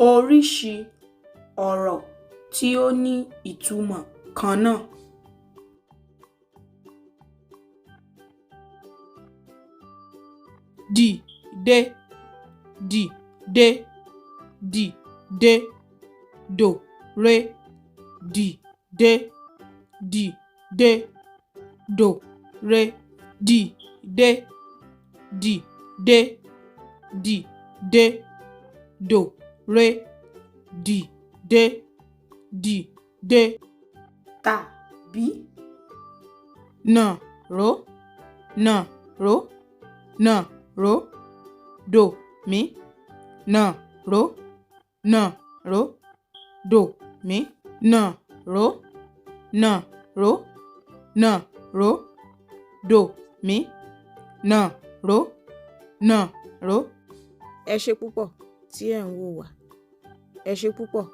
Oríṣi ọ̀rọ̀ tí ó ní ìtumọ̀ kan náà. Dìde, dìde, dìde, dòre, dìde, dìde, dòre, dìde, dìde, dìde, dòre, dìde, dìde. Tàbí. Nàró, nàró, nàró, dò mí, nàró, nàró, dò mí, nàró, nàró, nàró, dò mí, nàró, nàró. Ẹ ṣé púpọ̀ tí ẹ̀ ń wò wá. Ẹ ṣé púpọ̀.